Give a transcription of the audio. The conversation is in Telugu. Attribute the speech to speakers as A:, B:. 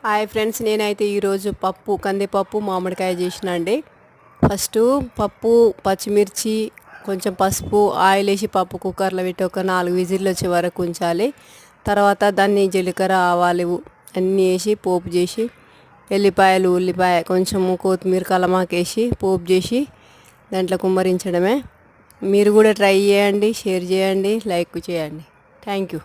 A: హాయ్ ఫ్రెండ్స్, నేనైతే ఈరోజు కందిపప్పు మామిడికాయ చేసిన అండి. ఫస్ట్ పప్పు, పచ్చిమిర్చి, కొంచెం పసుపు, ఆయిల్ వేసి పప్పు కుక్కర్లో పెట్టి ఒక 4 విజిల్లు వచ్చే వరకు ఉంచాలి. తర్వాత దాన్ని జీలకర్ర, ఆవాలు అన్నీ వేసి పోపు చేసి, ఎల్లిపాయలు, ఉల్లిపాయ, కొంచెం కొత్తిమీర, కలమాకు వేసి పోపు చేసి దాంట్లో కుమ్మరించడమే. మీరు కూడా ట్రై చేయండి, షేర్ చేయండి, లైక్ చేయండి. Thank you.